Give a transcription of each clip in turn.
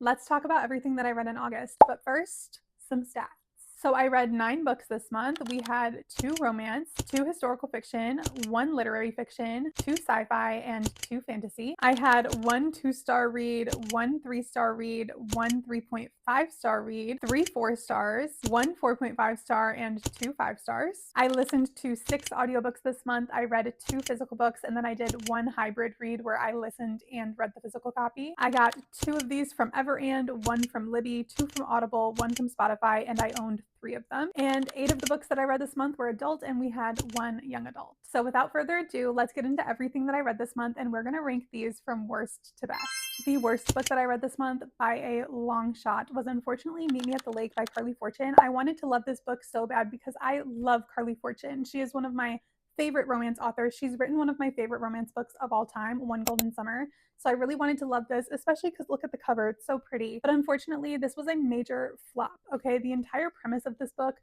Let's talk about everything that I read in August. But first, some stats. So I read 9 books this month. We had 2 romance, 2 historical fiction, 1 literary fiction, 2 sci-fi, and 2 fantasy. I had 1 2-star read, 1 3-star read, 1 3.5-star read, 3 4-stars, 1 4.5-star, and 2 5-stars. I listened to 6 audiobooks this month. I read 2 physical books, and then I did 1 hybrid read where I listened and read the physical copy. I got 2 of these from Everand, 1 from Libby, 2 from Audible, 1 from Spotify, and I owned 3 of them. And 8 of the books that I read this month were adult, and we had 1 young adult. So without further ado, let's get into everything that I read this month, and we're going to rank these from worst to best. The worst book that I read this month by a long shot was unfortunately Meet Me at the Lake by Carley Fortune. I wanted to love this book so bad because I love Carley Fortune. She is one of my favorite romance authors. She's written one of my favorite romance books of all time, One Golden Summer. So I really wanted to love this, especially because look at the cover, it's so pretty. But unfortunately, this was a major flop, okay? The entire premise of this book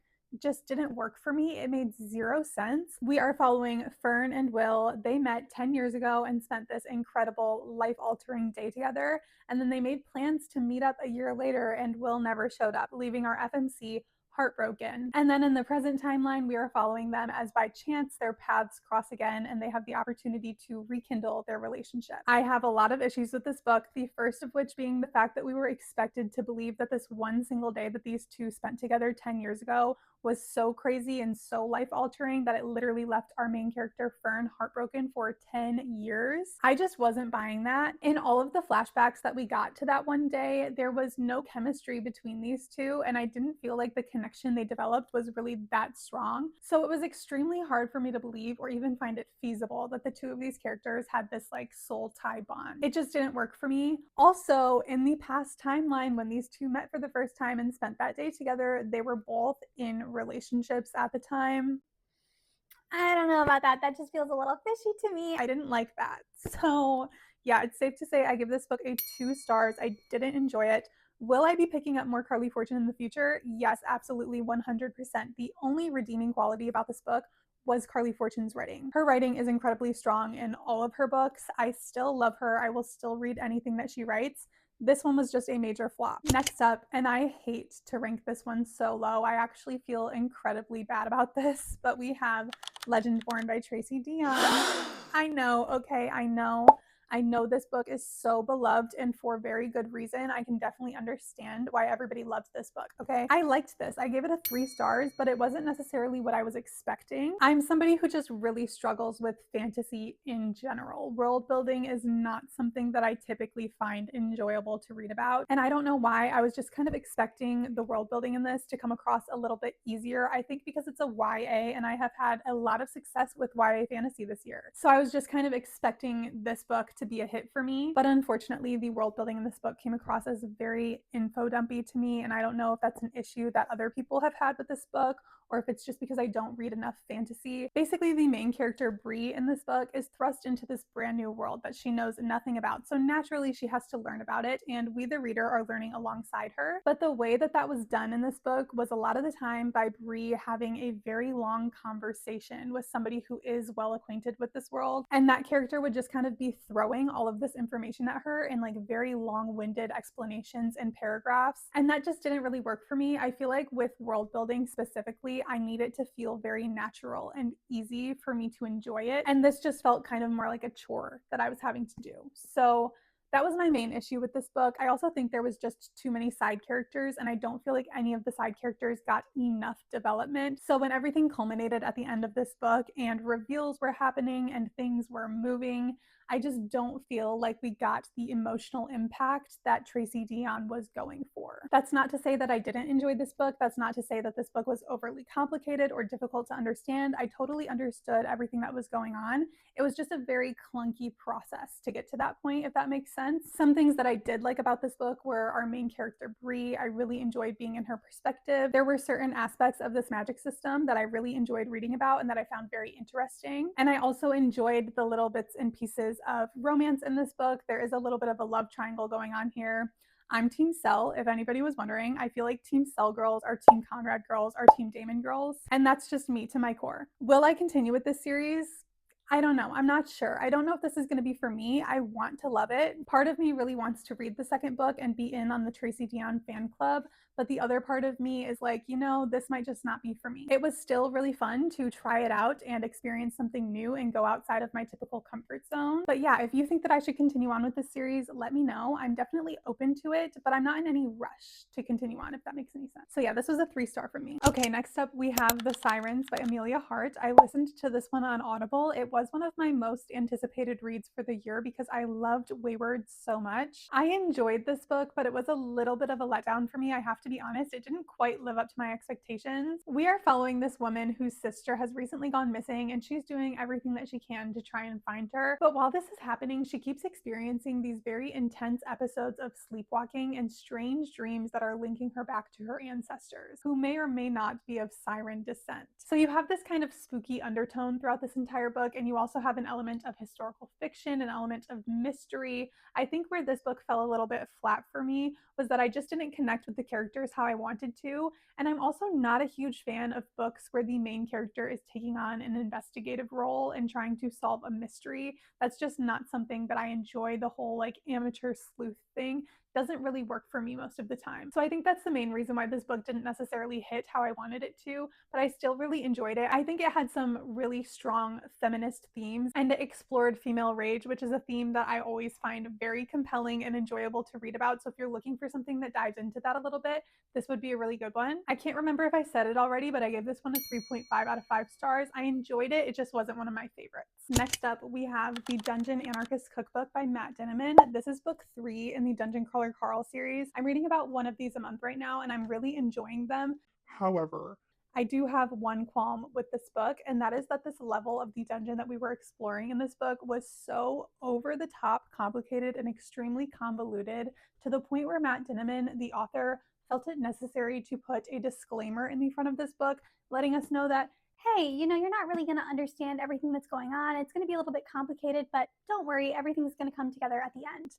just didn't work for me. It made 0 sense. We are following Fern and Will. They met 10 years ago and spent this incredible life-altering day together. And then they made plans to meet up a year later, and Will never showed up, leaving our FMC heartbroken. And then in the present timeline, we are following them as by chance their paths cross again and they have the opportunity to rekindle their relationship. I have a lot of issues with this book, the first of which being the fact that we were expected to believe that this one single day that these two spent together 10 years ago was so crazy and so life-altering that it literally left our main character Fern heartbroken for 10 years. I just wasn't buying that. In all of the flashbacks that we got to that one day, there was no chemistry between these two, and I didn't feel like the connection they developed was really that strong. So it was extremely hard for me to believe or even find it feasible that the two of these characters had this like soul tie bond. It just didn't work for me. Also, in the past timeline when these two met for the first time and spent that day together, they were both in relationships at the time. I don't know about that. That just feels a little fishy to me. I didn't like that. So yeah, it's safe to say I give this book a 2 stars. I didn't enjoy it. Will I be picking up more Carley Fortune in the future? Yes, absolutely, 100%. The only redeeming quality about this book was Carley Fortune's writing. Her writing is incredibly strong in all of her books. I still love her. I will still read anything that she writes. This one was just a major flop. Next up, and I hate to rank this one so low, I actually feel incredibly bad about this, but we have Legendborn by Tracy Deonn. I know, okay, I know this book is so beloved and for very good reason. I can definitely understand why everybody loves this book, okay? I liked this. I gave it a 3 stars, but it wasn't necessarily what I was expecting. I'm somebody who just really struggles with fantasy in general. World building is not something that I typically find enjoyable to read about, and I don't know why. I was just kind of expecting the world building in this to come across a little bit easier. I think because it's a YA, and I have had a lot of success with YA fantasy this year. So I was just kind of expecting this book to be a hit for me, but unfortunately the world building in this book came across as very info dumpy to me, and I don't know if that's an issue that other people have had with this book or if it's just because I don't read enough fantasy. Basically, the main character, Bree, in this book is thrust into this brand new world that she knows nothing about. So naturally, she has to learn about it, and we, the reader, are learning alongside her. But the way that that was done in this book was a lot of the time by Bree having a very long conversation with somebody who is well acquainted with this world, and that character would just kind of be throwing all of this information at her in like very long-winded explanations and paragraphs, and that just didn't really work for me. I feel like with world building specifically, I need it to feel very natural and easy for me to enjoy it. And this just felt kind of more like a chore that I was having to do. So that was my main issue with this book. I also think there was just too many side characters, and I don't feel like any of the side characters got enough development. So when everything culminated at the end of this book and reveals were happening and things were moving, I just don't feel like we got the emotional impact that Tracy Deonn was going for. That's not to say that I didn't enjoy this book. That's not to say that this book was overly complicated or difficult to understand. I totally understood everything that was going on. It was just a very clunky process to get to that point, if that makes sense. Some things that I did like about this book were our main character, Bree. I really enjoyed being in her perspective. There were certain aspects of this magic system that I really enjoyed reading about and that I found very interesting. And I also enjoyed the little bits and pieces of romance in this book. There is a little bit of a love triangle going on here. I'm Team Cell, if anybody was wondering. I feel like Team Cell girls are Team Conrad girls are Team Damon girls, and that's just me to my core. Will I continue with this series? I don't know. I'm not sure. I don't know if this is going to be for me. I want to love it. Part of me really wants to read the second book and be in on the Tracy Deonn fan club, but the other part of me is like, this might just not be for me. It was still really fun to try it out and experience something new and go outside of my typical comfort zone. But yeah, if you think that I should continue on with this series, let me know. I'm definitely open to it, but I'm not in any rush to continue on, if that makes any sense. So yeah, this was a 3-star for me. Okay, next up we have The Sirens by Emilia Hart. I listened to this one on Audible. It was one of my most anticipated reads for the year because I loved Wayward so much. I enjoyed this book, but it was a little bit of a letdown for me. I have to be honest, it didn't quite live up to my expectations. We are following this woman whose sister has recently gone missing, and she's doing everything that she can to try and find her. But while this is happening, she keeps experiencing these very intense episodes of sleepwalking and strange dreams that are linking her back to her ancestors, who may or may not be of siren descent. So you have this kind of spooky undertone throughout this entire book, and you also have an element of historical fiction, an element of mystery. I think where this book fell a little bit flat for me was that I just didn't connect with the characters how I wanted to, and I'm also not a huge fan of books where the main character is taking on an investigative role and trying to solve a mystery. That's just not something that I enjoy. The whole like amateur sleuth thing doesn't really work for me most of the time. So I think that's the main reason why this book didn't necessarily hit how I wanted it to, but I still really enjoyed it. I think it had some really strong feminist themes, and it explored female rage, which is a theme that I always find very compelling and enjoyable to read about. So if you're looking for something that dives into that a little bit, this would be a really good one. I can't remember if I said it already, but I gave this one a 3.5 out of 5 stars. I enjoyed it. It just wasn't one of my favorites. Next up, we have the Dungeon Anarchist Cookbook by Matt Dinniman. This is book 3 in the Dungeon Crawler Carl series. I'm reading about one of these a month right now, and I'm really enjoying them. However, I do have one qualm with this book, and that is that this level of the dungeon that we were exploring in this book was so over the top complicated and extremely convoluted, to the point where Matt Dinniman, the author, felt it necessary to put a disclaimer in the front of this book, letting us know that, hey, you're not really going to understand everything that's going on. It's going to be a little bit complicated, but don't worry, everything's going to come together at the end.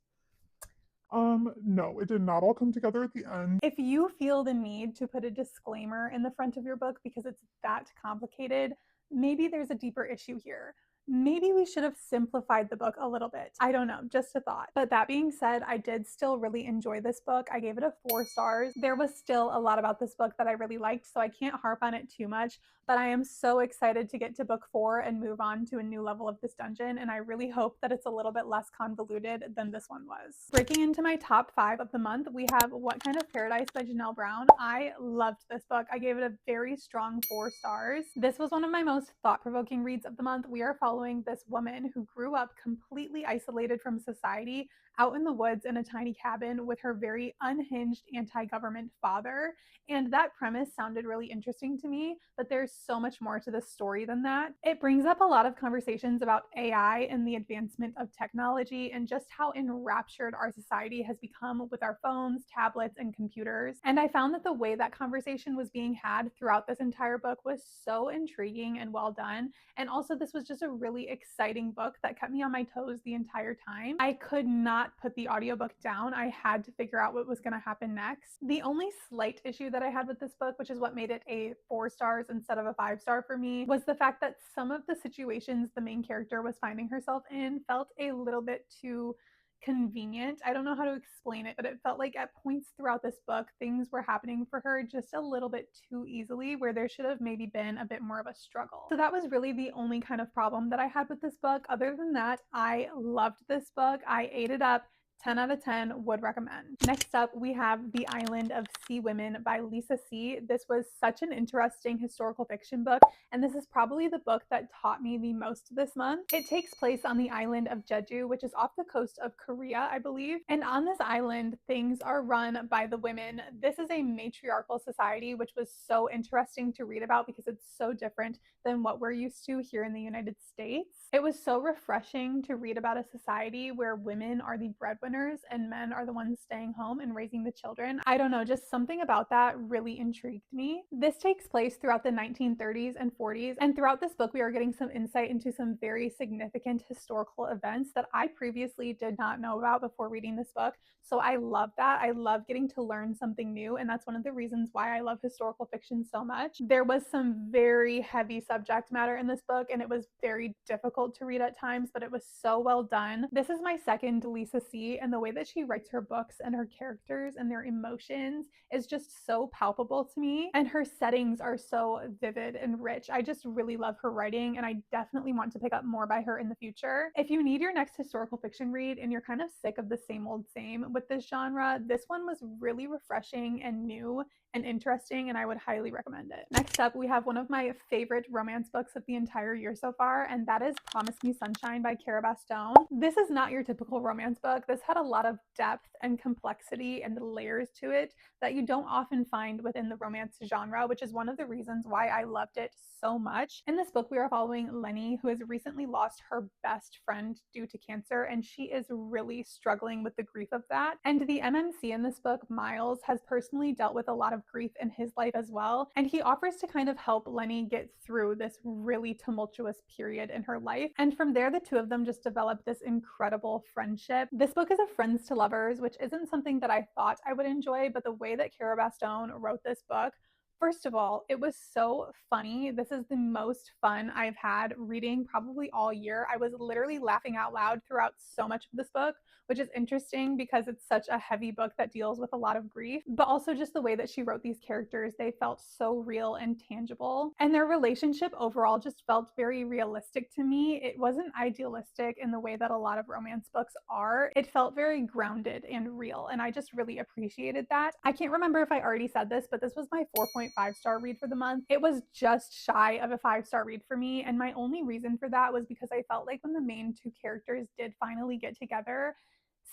No, it did not all come together at the end. If you feel the need to put a disclaimer in the front of your book because it's that complicated, maybe there's a deeper issue here. Maybe we should have simplified the book a little bit. I don't know, just a thought. But that being said, I did still really enjoy this book. I gave it a 4 stars. There was still a lot about this book that I really liked, so I can't harp on it too much, but I am so excited to get to book 4 and move on to a new level of this dungeon, and I really hope that it's a little bit less convoluted than this one was. Breaking into my top 5 of the month, we have What Kind of Paradise by Janelle Brown. I loved this book. I gave it a very strong 4 stars. This was one of my most thought-provoking reads of the month. We are following this woman who grew up completely isolated from society, out in the woods in a tiny cabin with her very unhinged anti-government father. And that premise sounded really interesting to me, but there's so much more to this story than that. It brings up a lot of conversations about AI and the advancement of technology, and just how enraptured our society has become with our phones, tablets, and computers. And I found that the way that conversation was being had throughout this entire book was so intriguing and well done. And also, this was just a really exciting book that kept me on my toes the entire time. I could not put the audiobook down. I had to figure out what was going to happen next. The only slight issue that I had with this book, which is what made it a 4 stars instead of a 5 star for me, was the fact that some of the situations the main character was finding herself in felt a little bit too convenient. I don't know how to explain it, but it felt like at points throughout this book, things were happening for her just a little bit too easily, where there should have maybe been a bit more of a struggle. So that was really the only kind of problem that I had with this book. Other than that, I loved this book. I ate it up. 10 out of 10 would recommend. Next up, we have The Island of Sea Women by Lisa C. This was such an interesting historical fiction book, and this is probably the book that taught me the most this month. It takes place on the island of Jeju, which is off the coast of Korea, I believe. And on this island, things are run by the women. This is a matriarchal society, which was so interesting to read about because it's so different than what we're used to here in the United States. It was so refreshing to read about a society where women are the breadwinners breadwinners and men are the ones staying home and raising the children. I don't know, just something about that really intrigued me. This takes place throughout the 1930s and 40s, and throughout this book we are getting some insight into some very significant historical events that I previously did not know about before reading this book. So I love that. I love getting to learn something new, and that's one of the reasons why I love historical fiction so much. There was some very heavy subject matter in this book, and it was very difficult to read at times, but it was so well done. This is my second Lisa C, and the way that she writes her books and her characters and their emotions is just so palpable to me, and her settings are so vivid and rich. I just really love her writing, and I definitely want to pick up more by her in the future. If you need your next historical fiction read and you're kind of sick of the same old same with this genre, this one was really refreshing and new and interesting, and I would highly recommend it. Next up, we have one of my favorite romance books of the entire year so far, and that is Promise Me Sunshine by Cara Bastone. This is not your typical romance book. This had a lot of depth and complexity and layers to it that you don't often find within the romance genre, which is one of the reasons why I loved it so much. In this book, we are following Lenny, who has recently lost her best friend due to cancer, and she is really struggling with the grief of that. And the MMC in this book, Miles, has personally dealt with a lot of grief in his life as well, and he offers to kind of help Lenny get through this really tumultuous period in her life. And from there, the two of them just develop this incredible friendship. This book is a friends to lovers, which isn't something that I thought I would enjoy, but the way that Cara Bastone wrote this book, first of all, it was so funny. This is the most fun I've had reading probably all year. I was literally laughing out loud throughout so much of this book, which is interesting because it's such a heavy book that deals with a lot of grief, but also just the way that she wrote these characters, they felt so real and tangible. And their relationship overall just felt very realistic to me. It wasn't idealistic in the way that a lot of romance books are. It felt very grounded and real, and I just really appreciated that. I can't remember if I already said this, but this was my 4.5-star read for the month. It was just shy of a 5-star read for me, and my only reason for that was because I felt like when the main two characters did finally get together,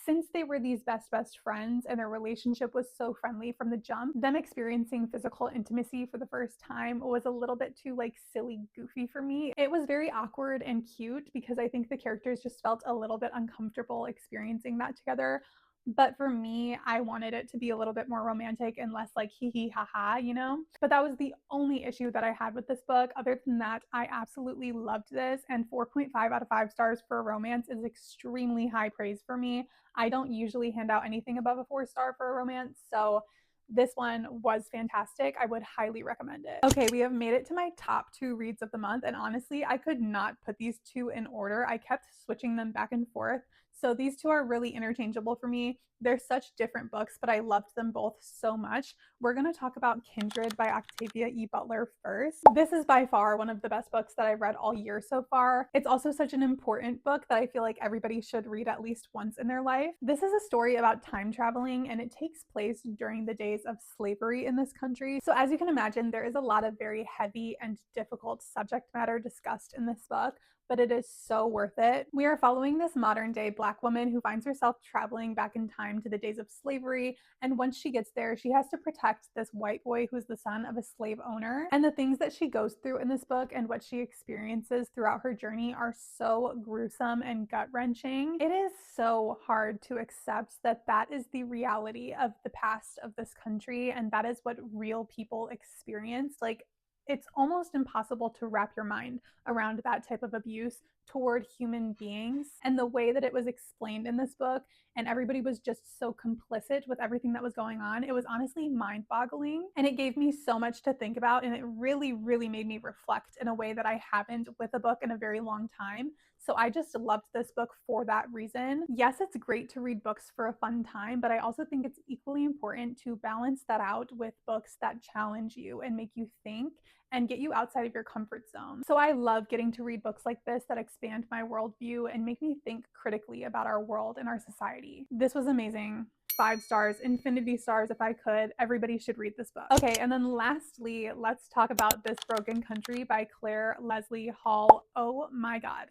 since they were these best friends and their relationship was so friendly from the jump, them experiencing physical intimacy for the first time was a little bit too like silly goofy for me. It was very awkward and cute because I think the characters just felt a little bit uncomfortable experiencing that together. But for me, I wanted it to be a little bit more romantic and less like hee hee ha ha, you know? But that was the only issue that I had with this book. Other than that, I absolutely loved this, and 4.5 out of 5 stars for a romance is extremely high praise for me. I don't usually hand out anything above a 4-star for a romance, so this one was fantastic. I would highly recommend it. Okay, we have made it to my top 2 reads of the month, and honestly, I could not put these two in order. I kept switching them back and forth. So these two are really interchangeable for me. They're such different books, but I loved them both so much. We're going to talk about Kindred by Octavia E. Butler first. This is by far one of the best books that I've read all year so far. It's also such an important book that I feel like everybody should read at least once in their life. This is a story about time traveling, and it takes place during the days of slavery in this country. So as you can imagine, there is a lot of very heavy and difficult subject matter discussed in this book, but it is so worth it. We are following this modern day Black woman who finds herself traveling back in time to the days of slavery, and once she gets there, she has to protect this white boy who's the son of a slave owner. And the things that she goes through in this book and what she experiences throughout her journey are so gruesome and gut-wrenching. It is so hard to accept that that is the reality of the past of this country, and that is what real people experience. Like, it's almost impossible to wrap your mind around that type of abuse toward human beings. And the way that it was explained in this book, and everybody was just so complicit with everything that was going on, it was honestly mind-boggling. And it gave me so much to think about, and it really, really made me reflect in a way that I haven't with a book in a very long time. So I just loved this book for that reason. Yes, it's great to read books for a fun time, but I also think it's equally important to balance that out with books that challenge you and make you think and get you outside of your comfort zone. So I love getting to read books like this that expand my worldview and make me think critically about our world and our society. This was amazing. 5 stars, infinity stars if I could. Everybody should read this book. Okay, and then lastly, let's talk about This Broken Country by Clare Leslie Hall. Oh my God.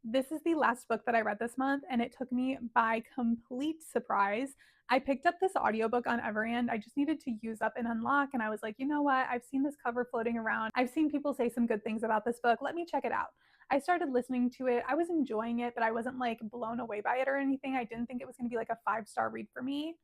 This is the last book that I read this month, and it took me by complete surprise. I picked up this audiobook on Everand. I just needed to use up and unlock, and I was like, you know what? I've seen this cover floating around. I've seen people say some good things about this book. Let me check it out. I started listening to it. I was enjoying it, but I wasn't like blown away by it or anything. I didn't think it was going to be like a 5-star read for me.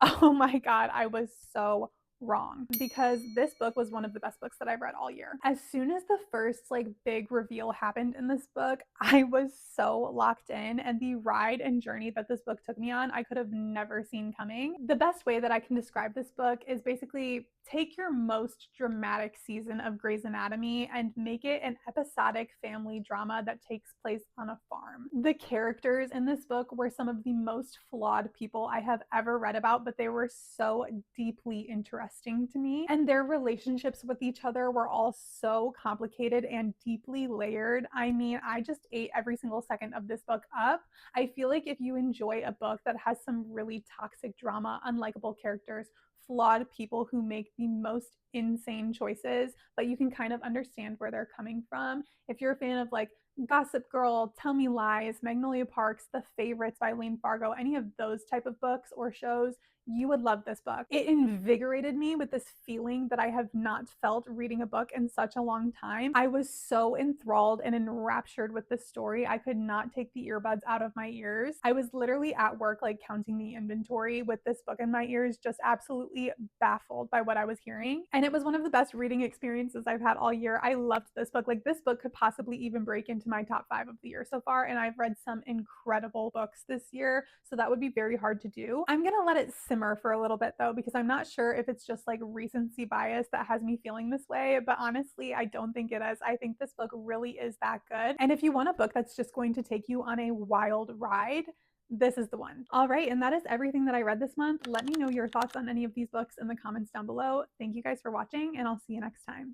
Oh my God, I was so wrong because this book was one of the best books that I've read all year. As soon as the first like big reveal happened in this book, I was so locked in, and the ride and journey that this book took me on, I could have never seen coming. The best way that I can describe this book is basically take your most dramatic season of Grey's Anatomy and make it an episodic family drama that takes place on a farm. The characters in this book were some of the most flawed people I have ever read about, but they were so deeply interesting to me. And their relationships with each other were all so complicated and deeply layered. I mean, I just ate every single second of this book up. I feel like if you enjoy a book that has some really toxic drama, unlikable characters, flawed people who make the most insane choices, but you can kind of understand where they're coming from. If you're a fan of like Gossip Girl, Tell Me Lies, Magnolia Parks, The Favorites by Lane Fargo, any of those type of books or shows, you would love this book. It invigorated me with this feeling that I have not felt reading a book in such a long time. I was so enthralled and enraptured with this story. I could not take the earbuds out of my ears. I was literally at work, like counting the inventory with this book in my ears, just absolutely baffled by what I was hearing. And it was one of the best reading experiences I've had all year. I loved this book. Like, this book could possibly even break into my top 5 of the year so far. And I've read some incredible books this year, so that would be very hard to do. I'm gonna let it simmer for a little bit though, because I'm not sure if it's just like recency bias that has me feeling this way, but honestly, I don't think it is. I think this book really is that good. And if you want a book that's just going to take you on a wild ride, this is the one. All right, and that is everything that I read this month. Let me know your thoughts on any of these books in the comments down below. Thank you guys for watching, and I'll see you next time.